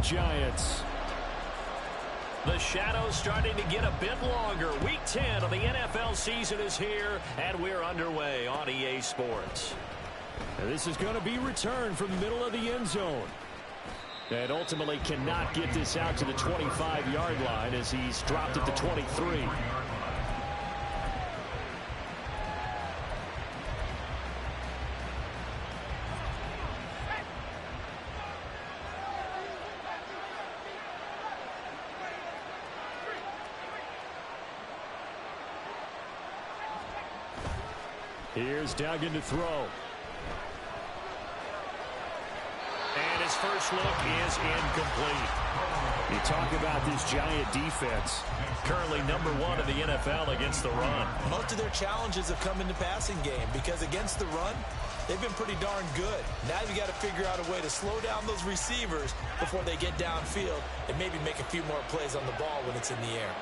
Giants. The shadow's starting to get a bit longer. Week 10 of the NFL season is here, and we're underway on EA Sports. And this is going to be returned from the middle of the end zone. And ultimately cannot get this out to the 25-yard line as he's dropped at the 23. Here's Duggan to throw. And his first look is incomplete. You talk about this Giant defense. Currently number 1 in the NFL against the run. Most of their challenges have come in the passing game because against the run, they've been pretty darn good. Now you got to figure out a way to slow down those receivers before they get downfield and maybe make a few more plays on the ball when it's in the air.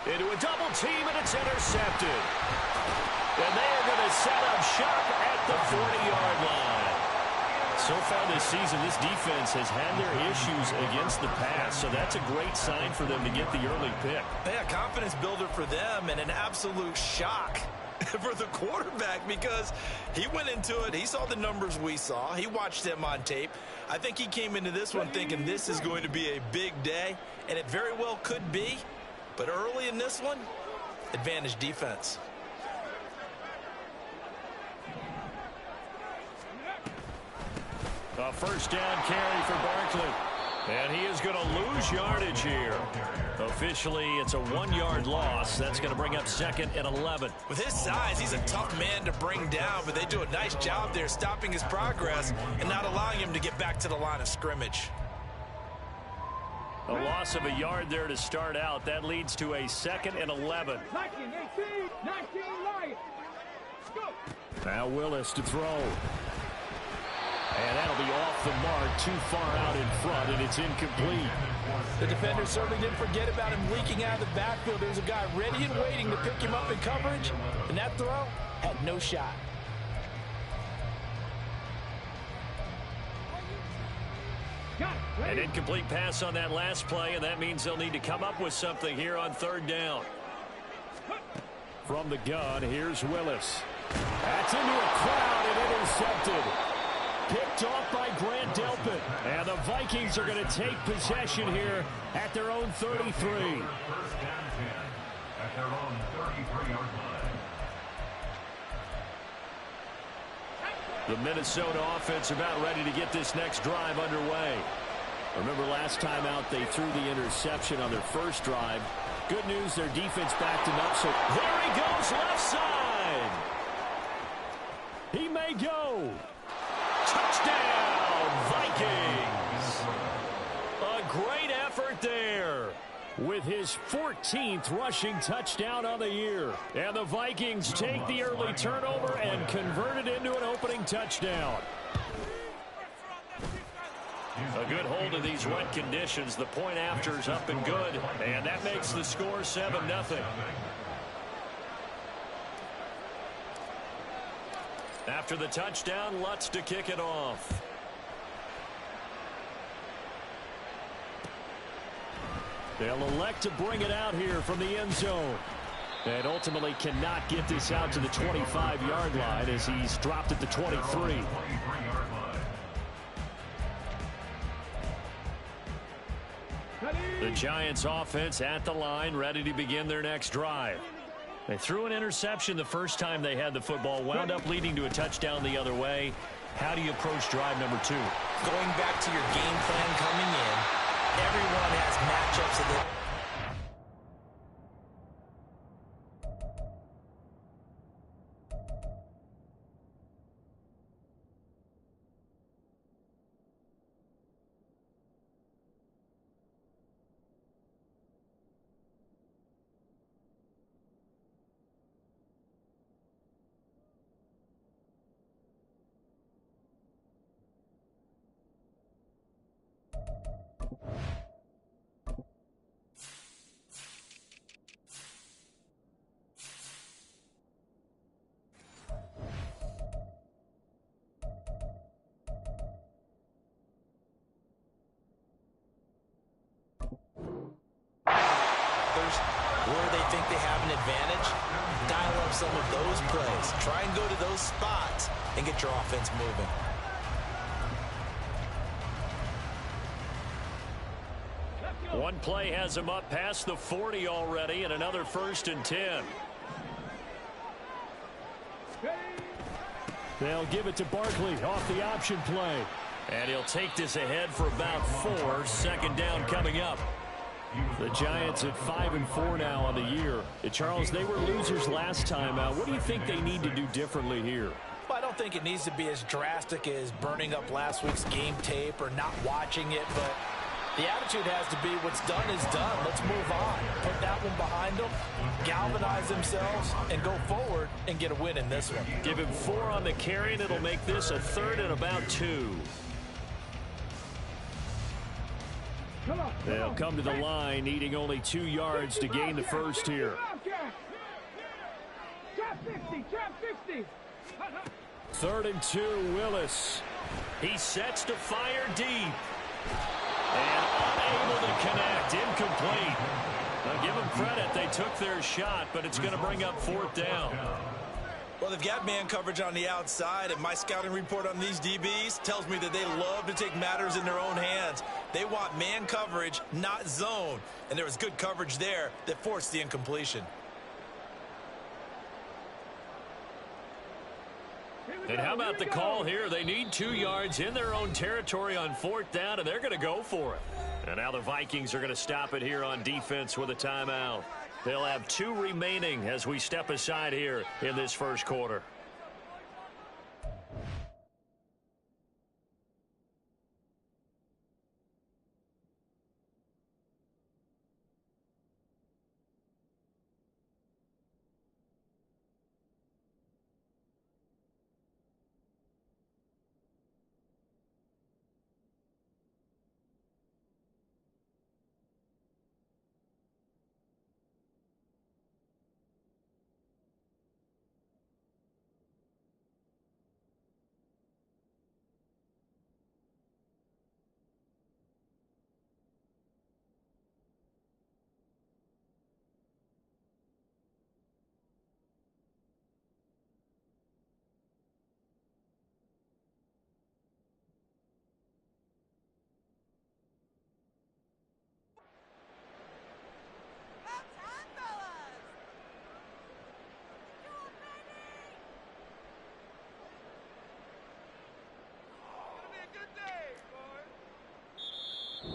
Into a double team, and it's intercepted. And they are going to set up shop at the 40-yard line. So far this season, this defense has had their issues against the pass, so that's a great sign for them to get the early pick. Yeah, confidence builder for them and an absolute shock for the quarterback because he went into it. He saw the numbers we saw. He watched them on tape. I think he came into this one thinking this is going to be a big day, and it very well could be. But early in this one, advantage defense. A first down carry for Barkley. And he is going to lose yardage here. Officially, it's a 1-yard loss. That's going to bring up 2nd and 11. With his size, he's a tough man to bring down, but they do a nice job there stopping his progress and not allowing him to get back to the line of scrimmage. A loss of a yard there to start out. That leads to a 2nd and 11. 19, 18, 19, right. Go. Now Willis to throw. And that'll be off the mark, too far out in front, and it's incomplete. The defender certainly didn't forget about him leaking out of the backfield. There's a guy ready and waiting to pick him up in coverage, and that throw had no shot. An incomplete pass on that last play, and that means they'll need to come up with something here on 3rd down. From the gun, here's Willis. That's into a crowd and intercepted. Picked off by Grant Delpit. And the Vikings are going to take possession here at their own 33. At their own 33-yard line. The Minnesota offense about ready to get this next drive underway. Remember last time out they threw the interception on their first drive. Good news, their defense backed him up. So there he goes, left side. He may go. Touchdown, Vikings. A great effort there. With his 14th rushing touchdown on the year. And the Vikings take the early turnover and convert it into an opening touchdown. A good hold of these wet conditions. The point after's up and good. And that makes the score 7-0. After the touchdown, Lutz to kick it off. They'll elect to bring it out here from the end zone. And ultimately cannot get this out to the 25-yard line as he's dropped at the 23. The Giants offense at the line, ready to begin their next drive. They threw an interception the first time they had the football, wound up leading to a touchdown the other way. How do you approach drive number 2? Going back to your game plan coming in, everyone has matchups of it. others where they think they have an advantage, dial up some of those plays. Try and go to those spots and get your offense moving. One play has him up past the 40 already, and another 1st and 10. They'll give it to Barkley off the option play. And he'll take this ahead for about 4. 2nd down coming up. The Giants at 5-4 now on the year. Charles, they were losers last time out. What do you think they need to do differently here? Well, I don't think it needs to be as drastic as burning up last week's game tape or not watching it, but the attitude has to be what's done is done. Let's move on. Put that one behind them, galvanize themselves, and go forward and get a win in this one. Give him 4 on the carry, and it'll make this a 3rd and about 2. They'll come to the line, needing only 2 yards to gain the first here. Trap 50, trap 50. 3rd and 2, Willis. He sets to fire deep. And unable to connect, incomplete. Now give them credit, they took their shot, but it's going to bring up 4th down. Well, they've got man coverage on the outside, and my scouting report on these DBs tells me that they love to take matters in their own hands. They want man coverage, not zone. And there was good coverage there that forced the incompletion. And how about the call here? They need 2 yards in their own territory on 4th down, and they're going to go for it. And now the Vikings are going to stop it here on defense with a timeout. They'll have 2 remaining as we step aside here in this first quarter.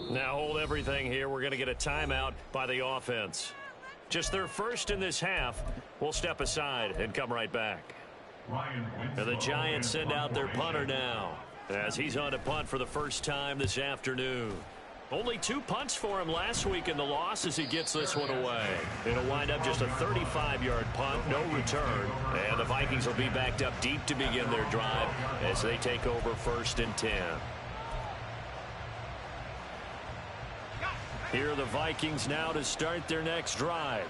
Now hold everything here. We're going to get a timeout by the offense. Just their first in this half. We'll step aside and come right back. And the Giants send out their punter now as he's on to punt for the first time this afternoon. Only 2 punts for him last week in the loss as he gets this one away. It'll wind up just a 35-yard punt, no return. And the Vikings will be backed up deep to begin their drive as they take over 1st and 10. Here are the Vikings now to start their next drive.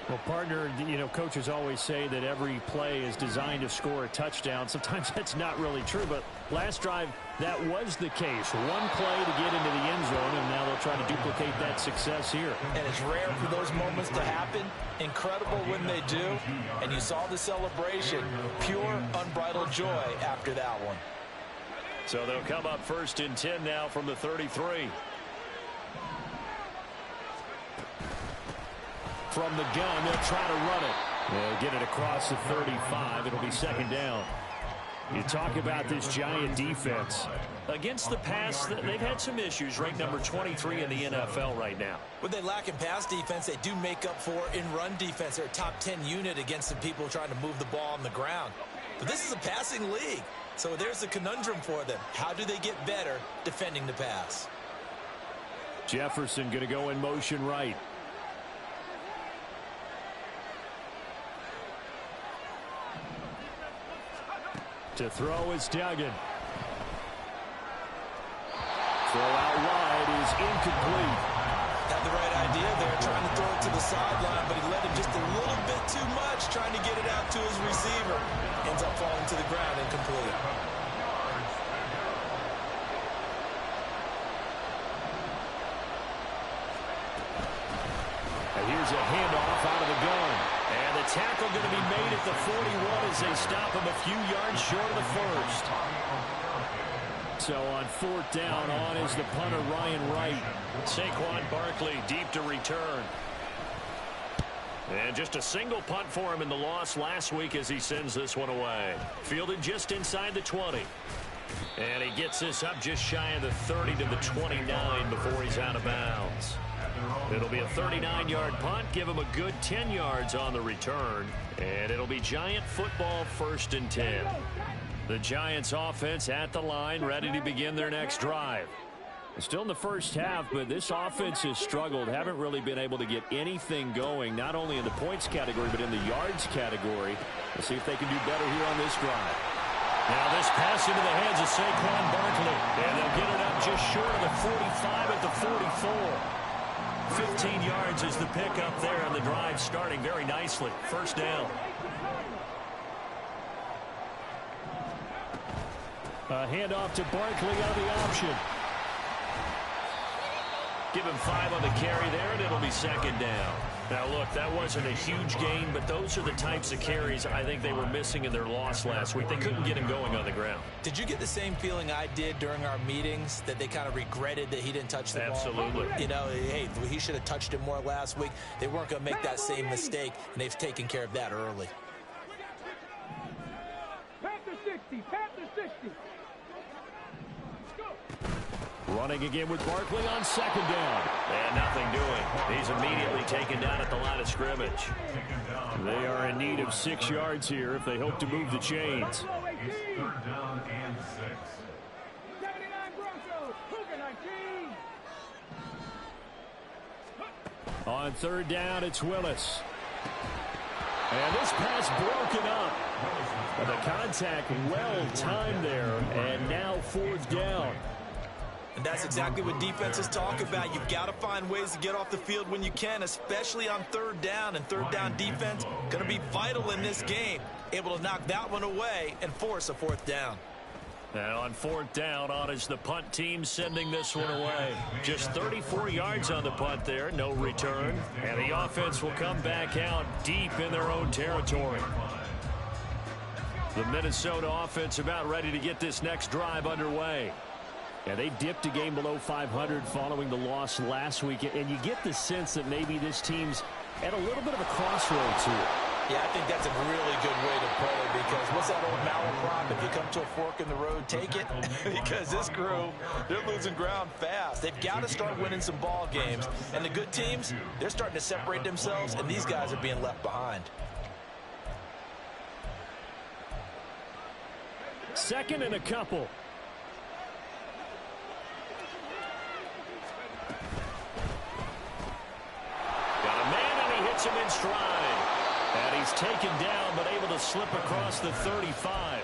Well, partner, coaches always say that every play is designed to score a touchdown. Sometimes that's not really true, but last drive, that was the case. 1 play to get into the end zone, and now they'll try to duplicate that success here. And it's rare for those moments to happen. Incredible when they do. And you saw the celebration. Pure, unbridled joy after that one. So they'll come up 1st and 10 now from the 33. From the gun, they'll try to run it. They'll get it across the 35. It'll be 2nd down. You talk about this Giant defense. Against the pass, they've had some issues. Ranked number 23 in the NFL right now. When they lack in pass defense, they do make up for in run defense. They're a top 10 unit against the people trying to move the ball on the ground. But this is a passing league. So there's a conundrum for them. How do they get better defending the pass? Jefferson going to go in motion right. To throw is Duggan. Throw out wide is incomplete. Had the right idea there, trying to throw it to the sideline, but he led him just a little bit too much, trying to get it out to his receiver. Ends up falling to the ground, incomplete. And here's Here's a handoff out of the gun. And the tackle going to be made at the 41 as they stop him a few yards short of the first. So on 4th down, on is the punter, Ryan Wright. Saquon Barkley deep to return. And just a single punt for him in the loss last week as he sends this one away. Fielded just inside the 20. And he gets this up just shy of the 30 to the 29 before he's out of bounds. It'll be a 39-yard punt, give him a good 10 yards on the return. And it'll be Giant football 1st and 10. The Giants offense at the line, ready to begin their next drive. Still in the first half, but this offense has struggled. Haven't really been able to get anything going, not only in the points category, but in the yards category. Let's see if they can do better here on this drive. Now this pass into the hands of Saquon Barkley. And they'll get it up just short of the 45 at the 44. 15 yards is the pickup there, and the drive starting very nicely. 1st down. A handoff to Barkley on the option. Give him 5 on the carry there, and it'll be 2nd down. Now, look, that wasn't a huge gain, but those are the types of carries I think they were missing in their loss last week. They couldn't get him going on the ground. Did you get the same feeling I did during our meetings, that they kind of regretted that he didn't touch the ball? Absolutely. You know, hey, he should have touched it more last week. They weren't going to make that same mistake, and they've taken care of that early. Panther 60, Panther 60. Running again with Barkley on 2nd down. And nothing doing. He's immediately taken down at the line of scrimmage. They are in need of 6 yards here if they hope to move the chains. 3rd down and 6. 79 Broncos, Cougar 19. On 3rd down, it's Willis. And this pass broken up. But the contact well timed there, and now 4th down. And that's exactly what defenses talk about. You've got to find ways to get off the field when you can, especially on 3rd down. And 3rd down defense going to be vital in this game. Able to knock that one away and force a 4th down. Now on 4th down, on is the punt team sending this one away. Just 34 yards on the punt there, no return. And the offense will come back out deep in their own territory. The Minnesota offense about ready to get this next drive underway. Yeah, they dipped a game below 500 following the loss last week, and you get the sense that maybe this team's at a little bit of a crossroads here. Yeah, I think that's a really good way to put it, because what's that old malaprop? If you come to a fork in the road, take it. Because this crew, they're losing ground fast. They've got to start winning some ball games. And the good teams, they're starting to separate themselves, and these guys are being left behind. 2nd and a couple. Him in stride. And he's taken down, but able to slip across the 35.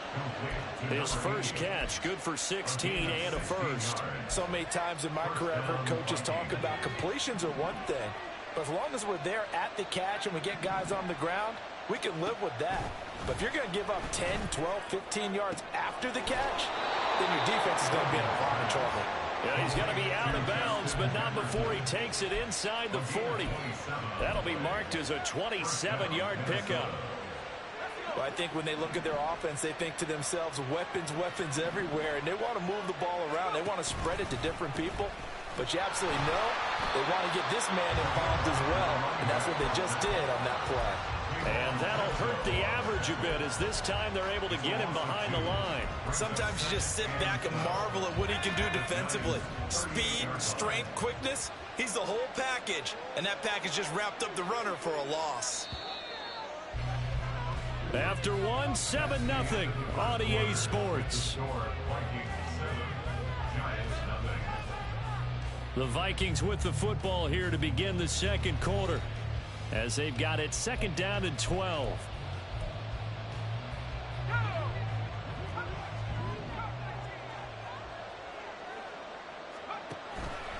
His first catch, good for 16 and a first. So many times in my career, I've heard coaches talk about completions are one thing. But as long as we're there at the catch and we get guys on the ground, we can live with that. But if you're going to give up 10, 12, 15 yards after the catch, then your defense is going to be in a lot of trouble. Yeah, he's going to be out of bounds, but not before he takes it inside the 40. That'll be marked as a 27-yard pickup. Well, I think when they look at their offense, they think to themselves, weapons, weapons everywhere, and they want to move the ball around. They want to spread it to different people. But you absolutely know they want to get this man involved as well, and that's what they just did on that play. And that'll hurt the average a bit, as this time they're able to get him behind the line. Sometimes you just sit back and marvel at what he can do defensively. Speed, strength, quickness, he's the whole package. And that package just wrapped up the runner for a loss. After 7-0 on EA Sports. The Vikings with the football here to begin the 2nd quarter, as they've got it 2nd down and 12.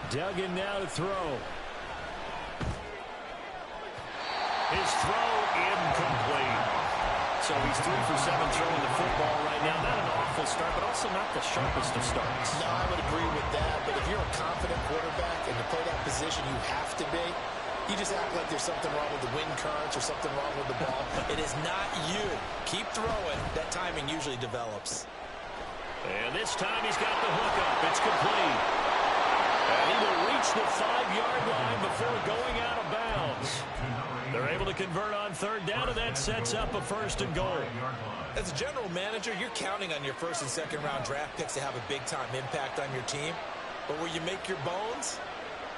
Duggan now to throw. His throw incomplete. So he's 3 for 7 throwing the football right now. Not an awful start, but also not the sharpest of starts. No, I would agree with that. But if you're a confident quarterback and to play that position, you have to be. You just act like there's something wrong with the wind currents or something wrong with the ball. It is not you. Keep throwing. That timing usually develops. And this time he's got the hook up. It's complete. And he will reach the 5-yard line before going out of bounds. They're able to convert on third down, and that sets up a first and goal. As a general manager, you're counting on your first and second round draft picks to have a big-time impact on your team. But where you make your bones,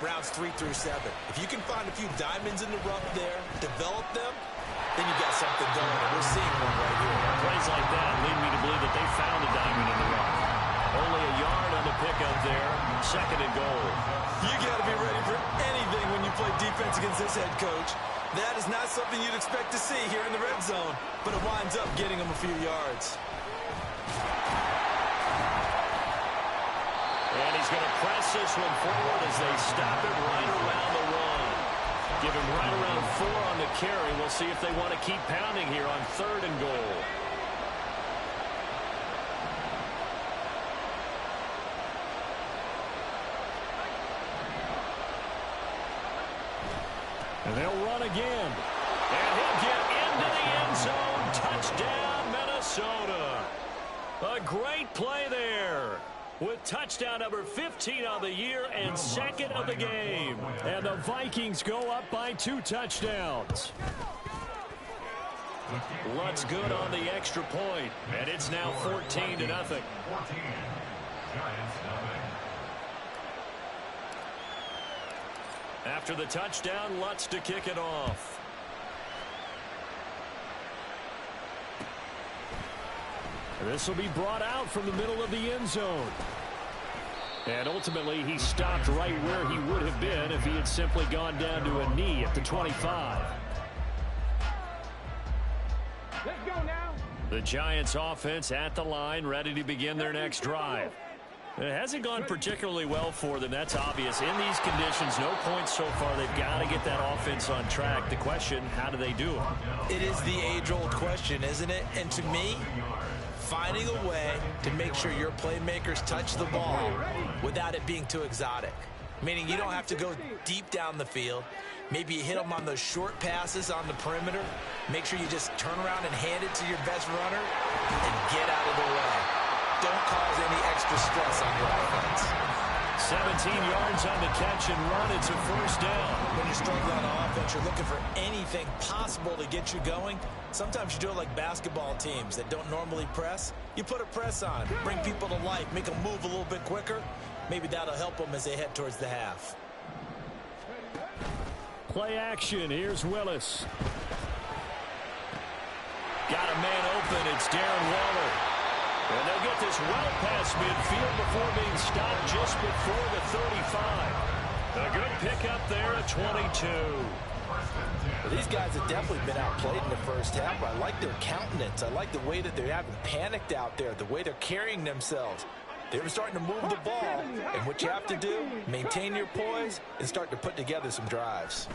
rounds 3 through 7. If you can find a few diamonds in the rough there, develop them, then you got something going. And we're seeing one right here. Plays like that lead me to believe that they found a diamond in the rough. Only a yard on the pickup there. Second and goal. You got to be ready for anything when you play defense against this head coach. That is not something you'd expect to see here in the red zone, but it winds up getting him a few yards. And he's going to press this one forward as they stop it right around the one. Give him right around 4 on the carry. We'll see if they want to keep pounding here on third and goal. And they'll run again. And he'll get into the end zone. Touchdown, Minnesota. A great play there, with touchdown number 15 on the year and second of the game. And the Vikings go up by 2 touchdowns. Lutz good on the extra point, and it's now 14-0. 14. Giants nothing. After the touchdown, Lutz to kick it off. This will be brought out from the middle of the end zone. And ultimately, he stopped right where he would have been if he had simply gone down to a knee at the 25. Let's go now. The Giants offense at the line, ready to begin their next drive. It hasn't gone particularly well for them. That's obvious. In these conditions, no points so far. They've got to get that offense on track. The question, how do they do it? It is the age-old question, isn't it? And to me, finding a way to make sure your playmakers touch the ball without it being too exotic. Meaning you don't have to go deep down the field. Maybe you hit them on those short passes on the perimeter. Make sure you just turn around and hand it to your best runner and get out of the way. Don't cause any extra stress on your offense. 17 yards on the catch and run. It's a first down. When you're struggling on offense, you're looking for anything possible to get you going. Sometimes you do it like basketball teams that don't normally press. You put a press on, bring people to life, make them move a little bit quicker. Maybe that'll help them as they head towards the half. Play action. Here's Willis. Got a man open. It's Darren Waller. And they'll get this well past midfield before being stopped just before the 35. A good pickup there at 22. Well, these guys have definitely been outplayed in the first half. I like their countenance. I like the way that they haven't panicked out there, the way they're carrying themselves. They're starting to move the ball, and what you have to do, maintain your poise and start to put together some drives.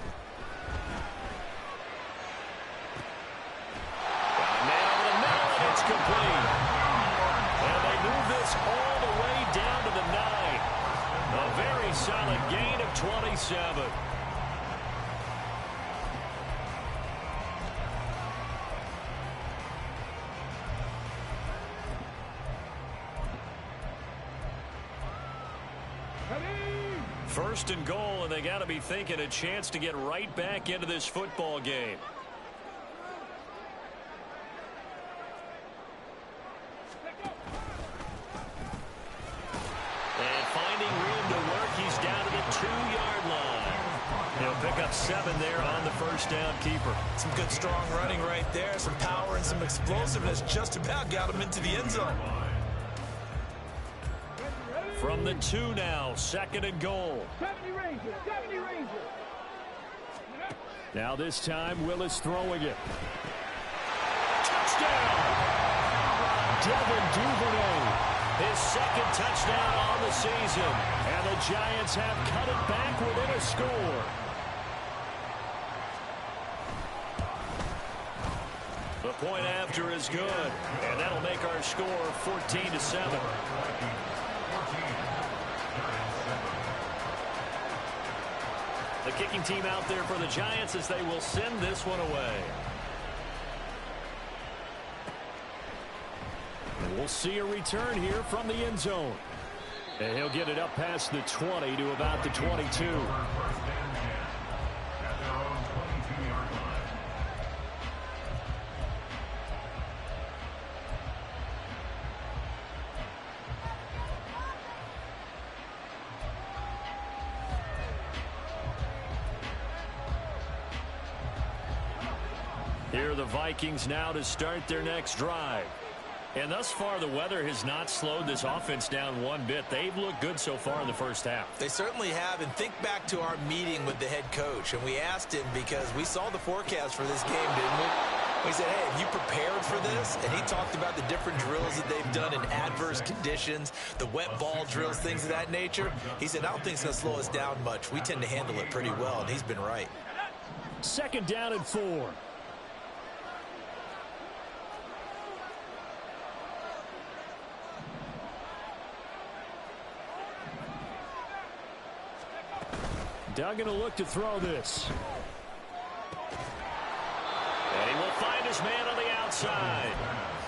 Got a man over the middle, and it's complete. And they move this all the way down to the 9. A very solid gain of 27. First and goal, and they got to be thinking a chance to get right back into this football game. And finding room to work, he's down to the 2-yard line. He'll pick up 7 there on the first down keeper. Some good strong running right there, some power and some explosiveness just about got him into the end zone. From the 2 now, second and goal. 70 Rangers, 70 Rangers. Now this time, Willis throwing it. Touchdown! Devin Duvernay. His second touchdown on the season. And the Giants have cut it back within a score. The point after is good, and that'll make our score 14-7. The kicking team out there for the Giants as they will send this one away. And we'll see a return here from the end zone. And he'll get it up past the 20 to about the 22. At their own 22-yard line. Here are the Vikings now to start their next drive. And thus far, the weather has not slowed this offense down one bit. They've looked good so far in the first half. They certainly have. And think back to our meeting with the head coach. And we asked him because we saw the forecast for this game, didn't we? We said, hey, have you prepared for this? And he talked about the different drills that they've done in adverse conditions, the wet ball drills, things of that nature. He said, I don't think it's going to slow us down much. We tend to handle it pretty well, and he's been right. 2nd down and 4. Duggan will look to throw this. And he will find his man on the outside.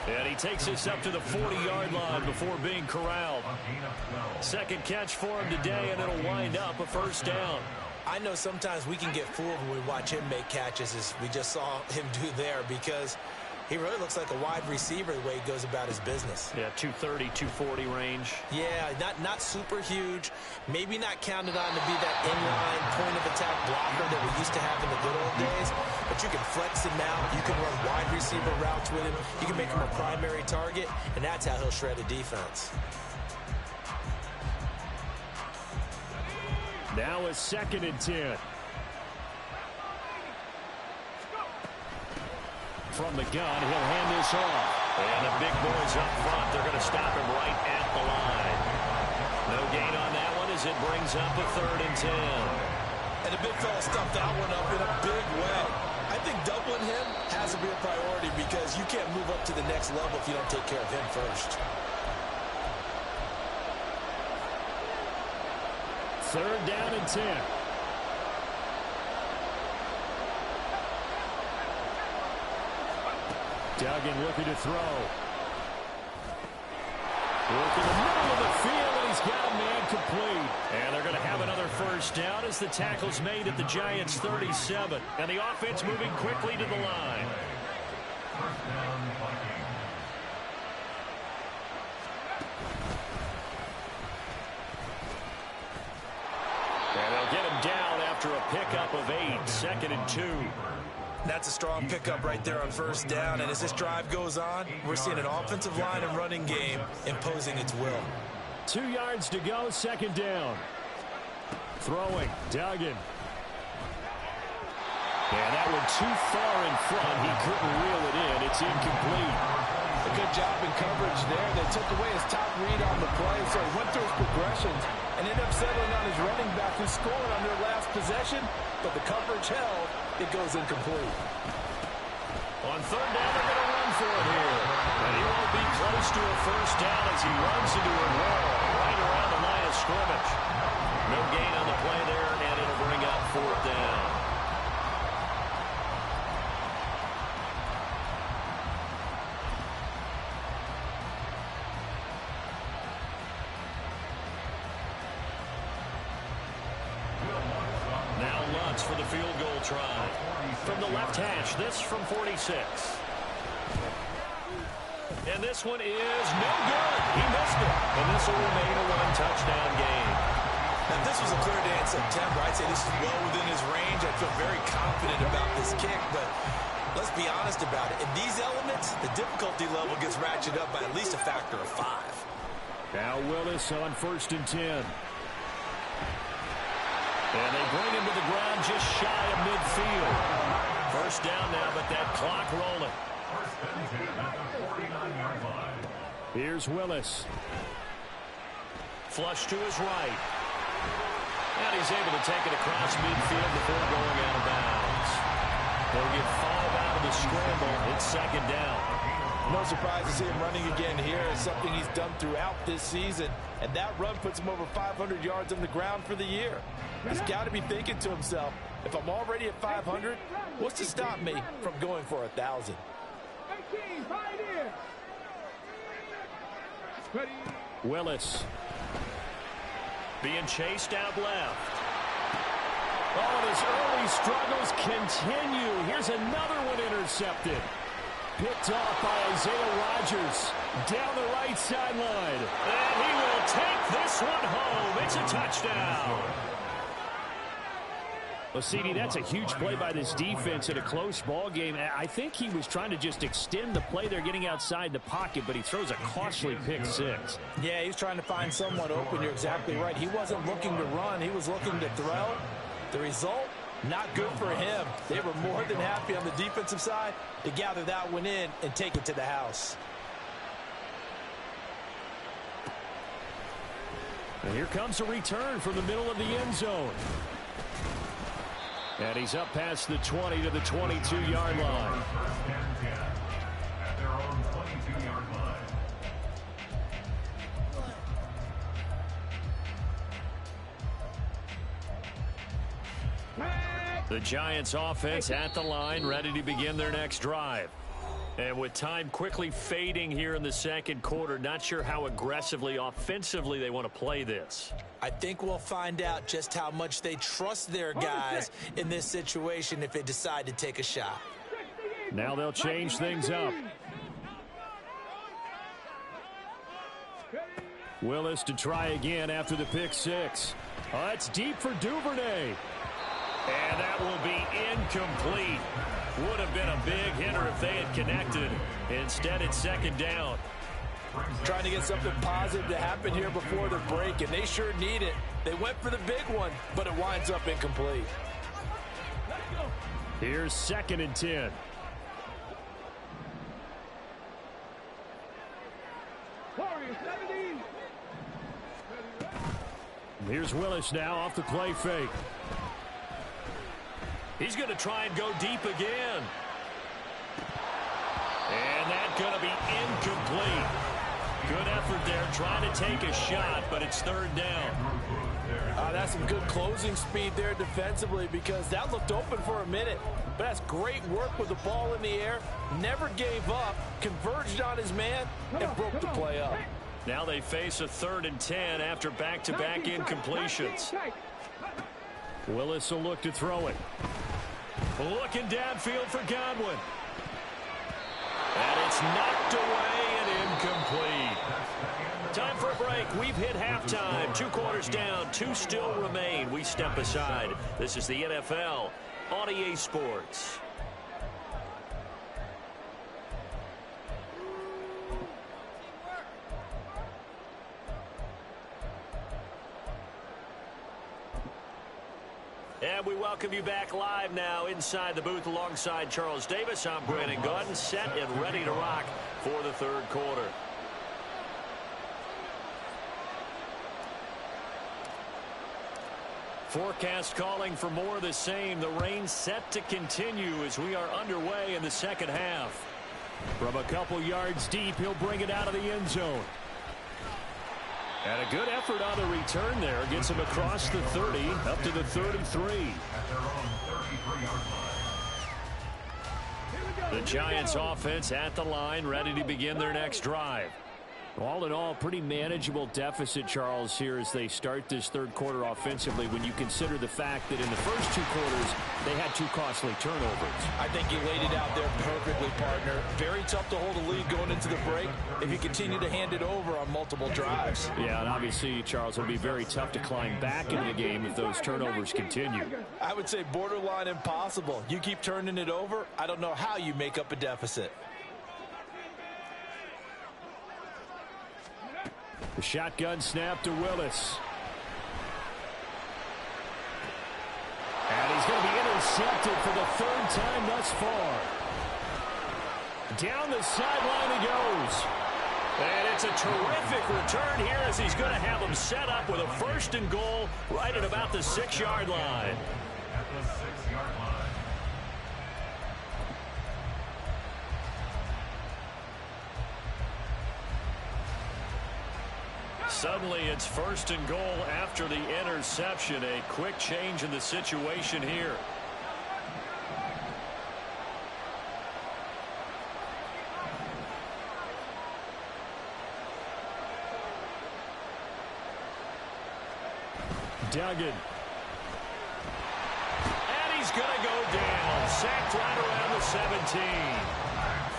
And he takes this up to the 40-yard line before being corralled. Second catch for him today, and it'll wind up a first down. I know sometimes we can get fooled when we watch him make catches, as we just saw him do there, because he really looks like a wide receiver the way he goes about his business. Yeah, 230, 240 range. Yeah, not super huge. Maybe not counted on to be that inline point-of-attack blocker that we used to have in the good old days. But you can flex him out. You can run wide receiver routes with him. You can make him a primary target, and that's how he'll shred a defense. Now a 2nd and 10. From the gun, he'll hand this off. And the big boys up front, they're going to stop him right at the line. No gain on that one as it brings up a 3rd and 10. And the big fella stuffed that one up in a big way. I think doubling him has to be a priority because you can't move up to the next level if you don't take care of him first. 3rd down and 10. Duggan looking to throw. Work in the middle of the field, and he's got a man complete. And they're going to have another first down as the tackle's made at the Giants' 37. And the offense moving quickly to the line. First down, Vikings. And they'll get him down after a pickup of 8, 2nd and 2. That's a strong pickup right there on first down. And as this drive goes on, we're seeing an offensive line and running game imposing its will. 2 yards to go, 2nd down. Throwing, Duggan. And that one too far in front. He couldn't reel it in. It's incomplete. A good job in coverage there. They took away his top read on the play, so he went through his progressions and ended up settling on his running back who scored on their last possession, but the coverage held. It goes incomplete. On 3rd down, they're going to run for it here. And he won't be close to a first down as he runs into a wall right around the line of scrimmage. No gain on the play there, and it'll bring up 4th down. For the field goal try. From the left hash, this from 46. And this one is no good. He missed it. And this will remain a 1-touchdown game. Now, if this was a clear day in September, I'd say this is well within his range. I feel very confident about this kick, but let's be honest about it. In these elements, the difficulty level gets ratcheted up by at least a factor of 5. Now Willis on 1st and 10. And they bring him to the ground just shy of midfield. First down now, but that clock rolling. First and 10 at the 49-yard line. Here's Willis. Flush to his right. And he's able to take it across midfield before going out of bounds. They'll get 5 out of the scramble. It's 2nd down. No surprise to see him running again here. It's something he's done throughout this season. And that run puts him over 500 yards on the ground for the year. He's got to be thinking to himself, if I'm already at 500, what's to stop me from going for 1,000? Willis. Being chased out left. Oh, and his early struggles continue. Here's another one intercepted. Picked off by Isaiah Rodgers down the right sideline. And he will take this one home. It's a touchdown. Well, CD, that's a huge play by this defense in a close ball game. I think he was trying to just extend the play. They're getting outside the pocket, but he throws a costly pick six. Yeah, he's trying to find someone open. You're exactly right. He wasn't looking to run. He was looking to throw. The result, not good for him. They were more than happy on the defensive side to gather that one in and take it to the house. And here comes a return from the middle of the end zone. And he's up past the 20 to the 22-yard line. First and 10 at their own 22-yard line. The Giants offense at the line, ready to begin their next drive. And with time quickly fading here in the second quarter, not sure how aggressively, offensively they want to play this. I think we'll find out just how much they trust their guys in this situation if they decide to take a shot. Now they'll change things up. Willis to try again after the pick six. Oh, it's deep for Duvernay. And that will be incomplete. Would have been a big hitter if they had connected. Instead, it's second down. Trying to get something positive to happen here before the break, and they sure need it. They went for the big one, but it winds up incomplete. Here's second and 10. Here's Willis now off the play fake. He's going to try and go deep again. And that's going to be incomplete. Good effort there trying to take a shot, but it's third down. That's some good closing speed there defensively because that looked open for a minute. But that's great work with the ball in the air. Never gave up, converged on his man, and broke the play up. Now they face a 3rd and 10 after back-to-back incompletions. Willis will look to throw it. Looking downfield for Godwin. And it's knocked away and incomplete. Time for a break. We've hit halftime. 2 quarters down. 2 still remain. We step aside. This is the NFL on EA Sports. And we welcome you back live now inside the booth alongside Charles Davis. I'm Brandon Gaudin, set and ready to rock for the third quarter. Forecast calling for more of the same. The rain set to continue as we are underway in the second half. From a couple yards deep, he'll bring it out of the end zone. And a good effort on the return there. Gets him across the 30, up to the 33. The Giants offense at the line, ready to begin their next drive. All in all, pretty manageable deficit, Charles, here as they start this third quarter offensively when you consider the fact that in the first 2 quarters, they had 2 costly turnovers. I think you laid it out there perfectly, partner. Very tough to hold a lead going into the break if you continue to hand it over on multiple drives. Yeah, and obviously, Charles, it'll be very tough to climb back into the game if those turnovers continue. I would say borderline impossible. You keep turning it over, I don't know how you make up a deficit. The shotgun snap to Willis. And he's going to be intercepted for the 3rd time thus far. Down the sideline he goes. And it's a terrific return here as he's going to have him set up with a 1st and goal right at about the 6-yard line. At the 6-yard line. Suddenly it's 1st and goal after the interception. A quick change in the situation here. Duggan. And he's going to go down. Sacked right around the 17.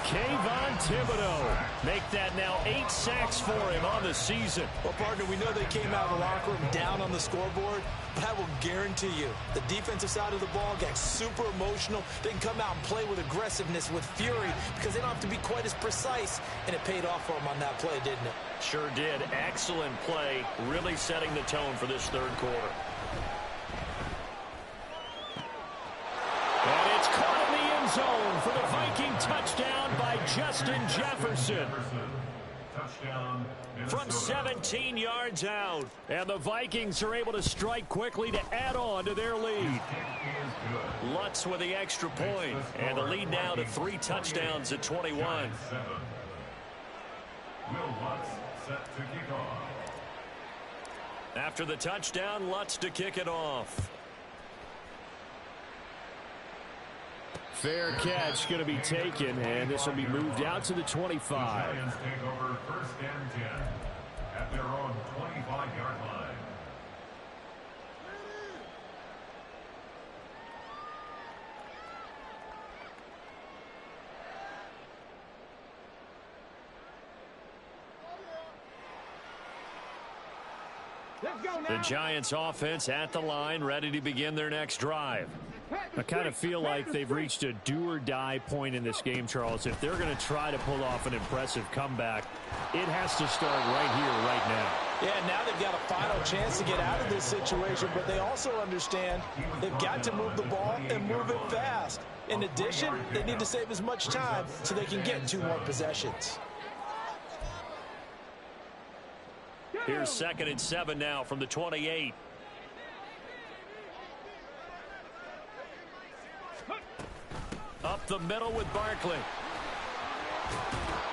Kayvon Thibodeau. Make that now 8 sacks for him on the season. Well, partner, we know they came out of the locker room down on the scoreboard, but I will guarantee you the defensive side of the ball got super emotional. They can come out and play with aggressiveness, with fury, because they don't have to be quite as precise, and it paid off for them on that play, didn't it? Sure did. Excellent play, really setting the tone for this 3rd quarter. And it's caught in the end zone for the Viking touchdown by Justin Jefferson. Touchdown. From 17 yards out. And the Vikings are able to strike quickly to add on to their lead. Lutz with the extra point. And the lead now to 3 touchdowns at 21. Will Lutz set to kick off. After the touchdown, Lutz to kick it off. Fair catch going to be taken, and this will be moved out to the 25. Giants take over 1st and 10 at their own 25-yard line. The Giants offense at the line, ready to begin their next drive. I kind of feel like they've reached a do-or-die point in this game, Charles. If they're going to try to pull off an impressive comeback, it has to start right here, right now. Yeah, now they've got a final chance to get out of this situation, but they also understand they've got to move the ball and move it fast. In addition, they need to save as much time so they can get 2 more possessions. Here's 2nd and 7 now from the 28. Up the middle with Barkley.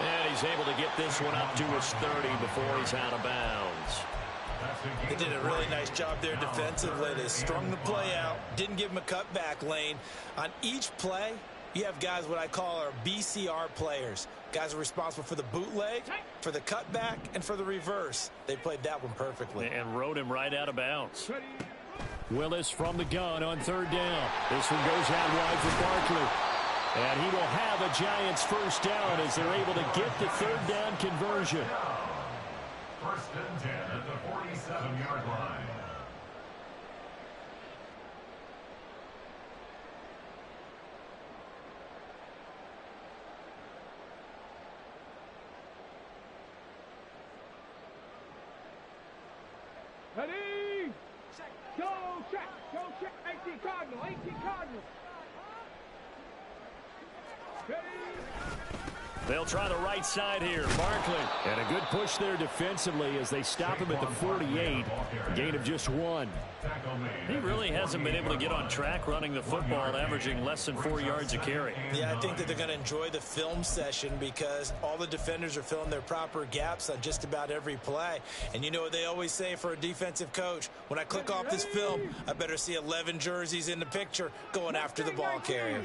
And he's able to get this one up to his 30 before he's out of bounds. They did a really nice job there defensively. They strung the play out, didn't give him a cutback lane. On each play, you have guys what I call our BCR players. Guys are responsible for the bootleg, for the cutback, and for the reverse. They played that one perfectly. And rode him right out of bounds. Willis from the gun on 3rd down. This one goes out wide for Barkley. And he will have a Giants 1st down as they're able to get the 3rd down conversion. 1st and 10 at the 47-yard line. Ready? Go check. Go check. 18 Cardinal. 18 Cardinal. Ready? They'll try the right side here. Barkley. And a good push there defensively as they stop him at the 48. A gain of just 1. He really hasn't been able to get on track running the football, averaging less than 4 yards a carry. Yeah, I think that they're going to enjoy the film session because all the defenders are filling their proper gaps on just about every play. And you know what they always say for a defensive coach? When I click off this film, I better see 11 jerseys in the picture going after the ball carrier.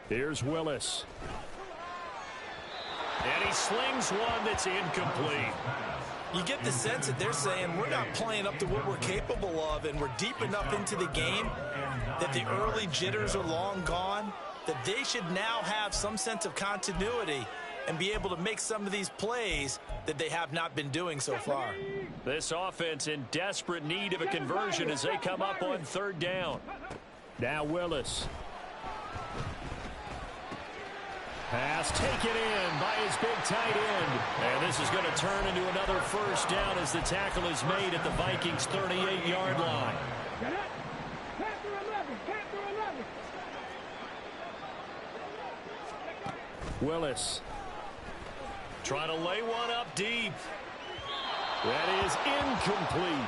Here's Willis. And he slings one that's incomplete. You get the sense that they're saying we're not playing up to what we're capable of, and we're deep enough into the game that the early jitters are long gone, that they should now have some sense of continuity and be able to make some of these plays that they have not been doing so far. This offense in desperate need of a conversion as they come up on 3rd down. Now Willis. Pass taken in by his big tight end. And this is going to turn into another 1st down as the tackle is made at the Vikings' 38-yard line. Panther 11. Panther 11. Willis. Trying to lay one up deep. That is incomplete.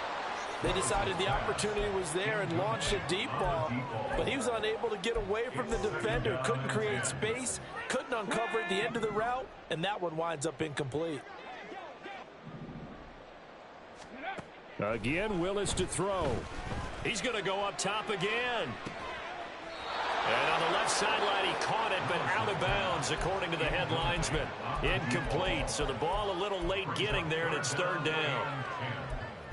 They decided the opportunity was there and launched a deep ball, but he was unable to get away from the defender, couldn't create space, couldn't uncover at the end of the route, and that one winds up incomplete. Again, Willis to throw. He's going to go up top again. And on the left sideline, he caught it, but out of bounds, according to the head linesman. Incomplete, so the ball a little late getting there, and it's third down.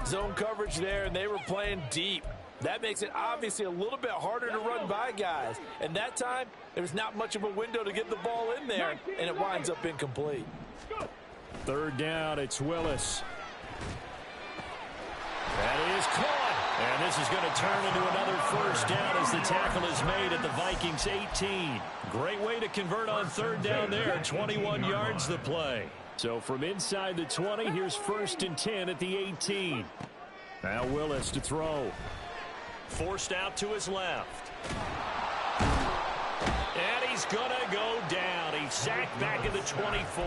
Zone coverage there, and they were playing deep. That makes it obviously a little bit harder to run by guys. And that time, there was not much of a window to get the ball in there, and it winds up incomplete. Third down, it's Willis. That is caught. And this is going to turn into another first down as the tackle is made at the Vikings 18. Great way to convert on third down there. 21 yards the play. So from inside the 20, here's 1st and 10 at the 18. Now Willis to throw. Forced out to his left. And he's going to go down. He's sacked back at the 24.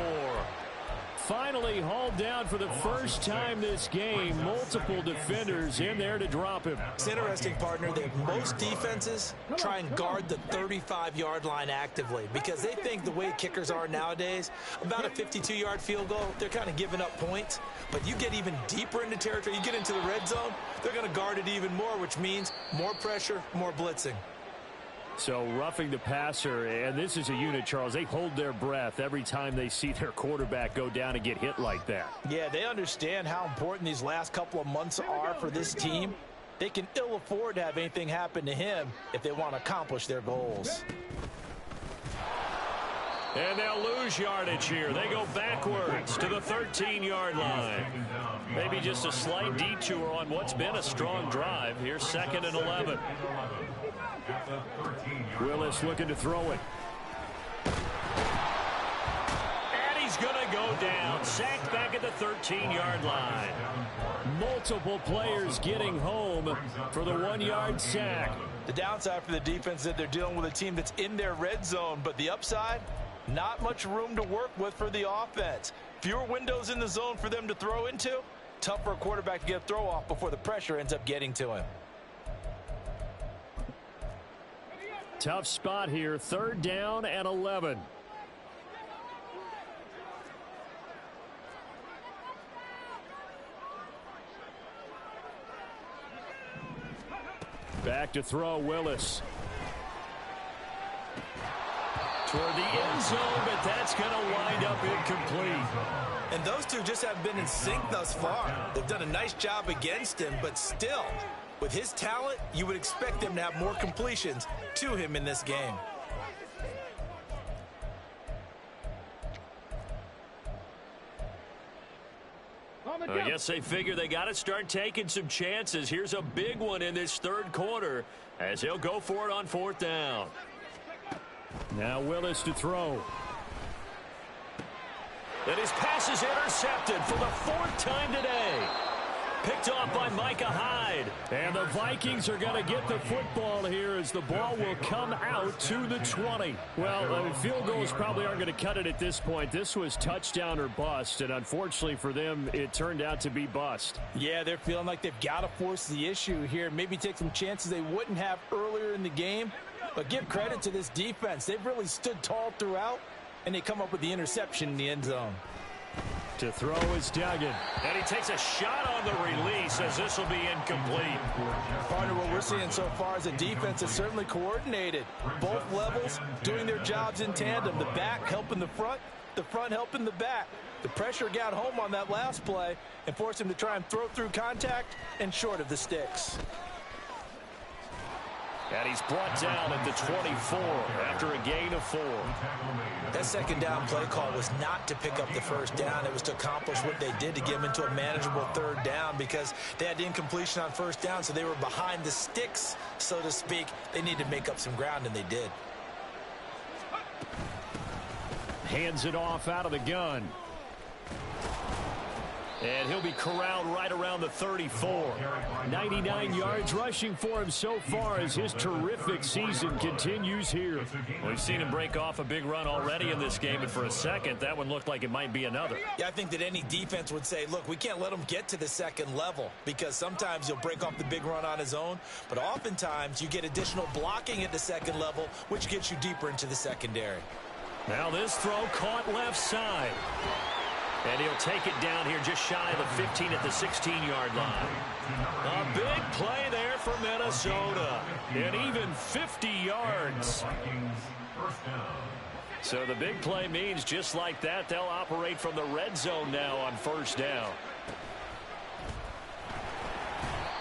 Finally hauled down for the first time this game. Multiple defenders in there to drop him. It's interesting, partner, that most defenses try and guard the 35-yard line actively because they think the way kickers are nowadays, about a 52-yard field goal, they're kind of giving up points. But you get even deeper into territory, you get into the red zone, they're going to guard it even more, which means more pressure, more blitzing. So roughing the passer, and this is a unit, Charles. They hold their breath every time they see their quarterback go down and get hit like that. Yeah, they understand how important these last couple of months are for this team. They can ill afford to have anything happen to him if they want to accomplish their goals. And they'll lose yardage here. They go backwards to the 13-yard line. Maybe just a slight detour on what's been a strong drive. Here's 2nd and 11. Willis looking to throw it. And he's going to go down. Sacked back at the 13-yard line. Multiple players getting home for the 1-yard sack. The downside for the defense is that they're dealing with a team that's in their red zone, but the upside, not much room to work with for the offense. Fewer windows in the zone for them to throw into. Tough for a quarterback to get a throw off before the pressure ends up getting to him. Tough spot here. 3rd down and 11. Back to throw, Willis. Toward the end zone, but that's going to wind up incomplete. And those two just haven't been in sync thus far. They've done a nice job against him, but still, with his talent, you would expect them to have more completions to him in this game. I guess they figure they got to start taking some chances. Here's a big one in this 3rd quarter as he'll go for it on 4th down. Now Willis to throw. And his pass is intercepted for the 4th time today. Picked off by Micah Hyde. And the Vikings are going to get the football here as the ball will come out to the 20. Well, field goals probably aren't going to cut it at this point. This was touchdown or bust, and unfortunately for them, it turned out to be bust. Yeah, they're feeling like they've got to force the issue here. Maybe take some chances they wouldn't have earlier in the game. But give credit to this defense. They've really stood tall throughout, and they come up with the interception in the end zone. To throw is Duggan. And he takes a shot on the release as this will be incomplete. Partner, what we're seeing so far is a defense that's certainly coordinated. Both levels doing their jobs in tandem. The back helping the front helping the back. The pressure got home on that last play and forced him to try and throw through contact and short of the sticks. And he's brought down at the 24 after a gain of 4. That 2nd down play call was not to pick up the 1st down. It was to accomplish what they did to get them into a manageable 3rd down because they had incompletion on 1st down, so they were behind the sticks, so to speak. They needed to make up some ground, and they did. Hands it off out of the gun. And he'll be corralled right around the 34. 99 yards rushing for him so far as his terrific season continues here. We've seen him break off a big run already in this game, and for a second, that one looked like it might be another. Yeah, I think that any defense would say, look, we can't let him get to the 2nd level because sometimes he'll break off the big run on his own, but oftentimes you get additional blocking at the 2nd level, which gets you deeper into the secondary. Now this throw caught left side. And he'll take it down here just shy of the 15 at the 16-yard line. A big play there for Minnesota. And even 50 yards. So the big play means just like that, they'll operate from the red zone now on first down.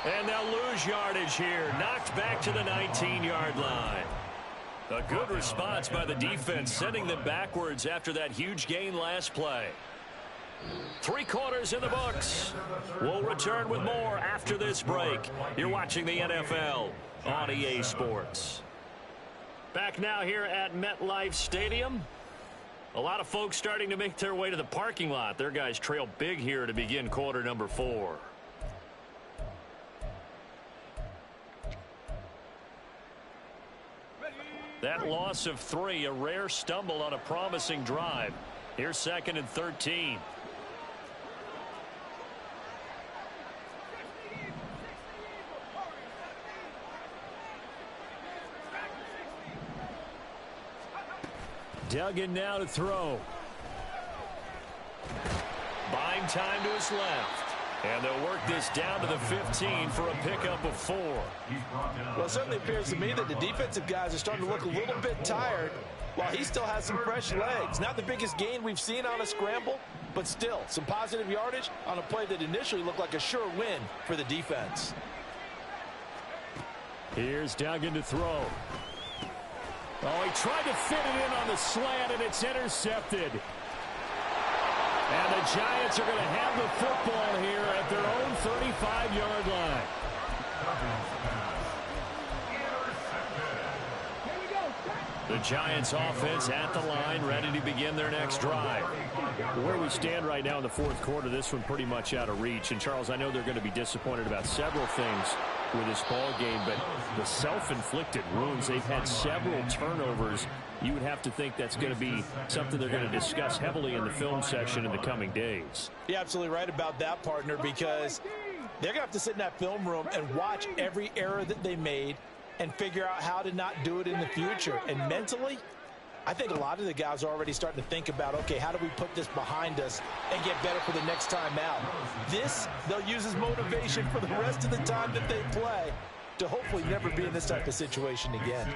And they'll lose yardage here. Knocked back to the 19-yard line. A good response by the defense, sending them backwards after that huge gain last play. 3 quarters in the books. We'll return with more after this break. You're watching the NFL on EA Sports. Back now here at MetLife Stadium. A lot of folks starting to make their way to the parking lot. Their guys trail big here to begin quarter number 4. That loss of 3, a rare stumble on a promising drive. Here's 2nd and 13. Duggan now to throw. Buying time to his left. And they'll work this down to the 15 for a pickup of 4. Well, it certainly appears to me that the defensive guys are starting to look a little bit tired while he still has some fresh legs. Not the biggest gain we've seen on a scramble, but still some positive yardage on a play that initially looked like a sure win for the defense. Here's Duggan to throw. Oh, he tried to fit it in on the slant, and it's intercepted. And the Giants are going to have the football here at their own 35-yard line. The Giants offense at the line, ready to begin their next drive. Where we stand right now in the 4th quarter, this one pretty much out of reach. And, Charles, I know they're going to be disappointed about several things with this ball game, but the self-inflicted wounds, they've had several turnovers. You would have to think that's going to be something they're going to discuss heavily in the film session in the coming days. You're absolutely right about that, partner, because they're going to have to sit in that film room and watch every error that they made and figure out how to not do it in the future. And mentally, I think a lot of the guys are already starting to think about, okay, how do we put this behind us and get better for the next time out? This, they'll use as motivation for the rest of the time that they play to hopefully never be in this type of situation again.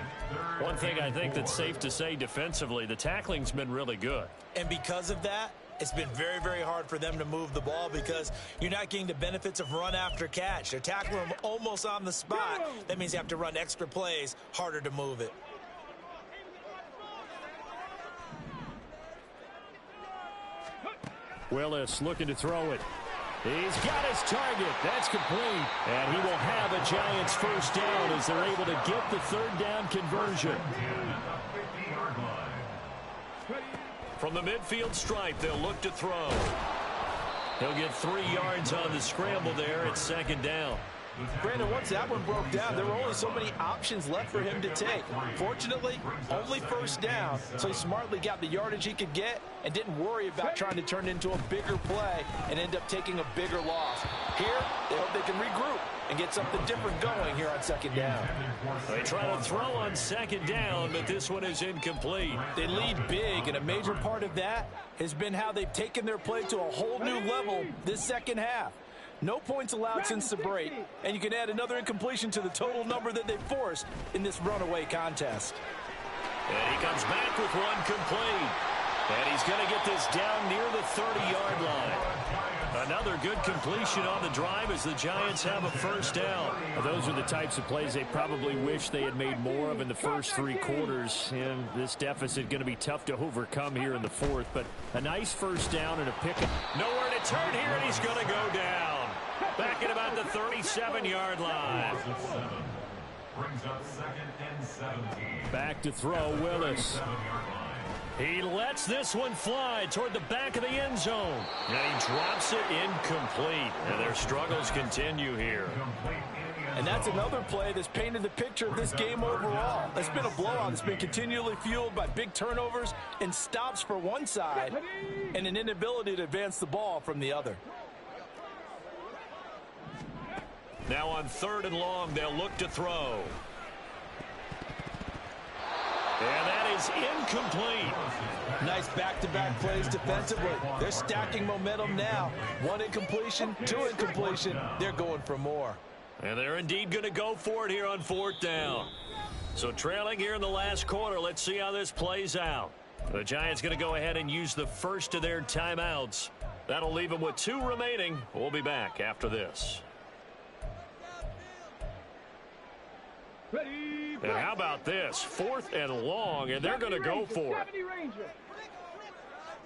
One thing I think that's safe to say defensively, the tackling's been really good. And because of that, it's been very, very hard for them to move the ball because you're not getting the benefits of run after catch. They're tackling them almost on the spot. That means you have to run extra plays, harder to move it. Willis looking to throw it. He's got his target. That's complete. And he will have a Giants first down as they're able to get the 3rd down conversion. From the midfield stripe, they'll look to throw. He'll get 3 yards on the scramble there at 2nd down. Brandon, once that one broke down, there were only so many options left for him to take. Fortunately, only first down, so he smartly got the yardage he could get and didn't worry about trying to turn it into a bigger play and end up taking a bigger loss. Here, they hope they can regroup and get something different going here on 2nd down. They try to throw on 2nd down, but this one is incomplete. They lead big, and a major part of that has been how they've taken their play to a whole new level this second half. No points allowed since the break, and you can add another incompletion to the total number that they forced in this runaway contest. And he comes back with one complete. And he's going to get this down near the 30-yard line. Another good completion on the drive as the Giants have a first down. Well, those are the types of plays they probably wish they had made more of in the first 3 quarters. And this deficit going to be tough to overcome here in the 4th. But a nice first down and a pickup. Nowhere to turn here, and he's going to go down. Back at about the 37-yard line. Brings up 2nd and 17. Back to throw, Willis. He lets this one fly toward the back of the end zone. And he drops it incomplete. And their struggles continue here. And that's another play that's painted the picture of this game overall. It's been a blowout. It's been continually fueled by big turnovers and stops for one side and an inability to advance the ball from the other. Now on 3rd and long, they'll look to throw. And that is incomplete. Nice back-to-back plays defensively. They're stacking momentum now. One incompletion, two incompletion. They're going for more. And they're indeed going to go for it here on 4th down. So trailing here in the last quarter, let's see how this plays out. The Giants going to go ahead and use the first of their timeouts. That'll leave them with 2 remaining. We'll be back after this. Ready, And how about this? 4th and long, and they're going to go for it. 70 Ranger.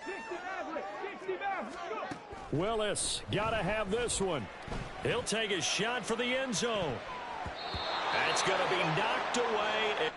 60 Maverick. 60 Maverick. Go. Willis got to have this one. He'll take a shot for the end zone. That's going to be knocked away.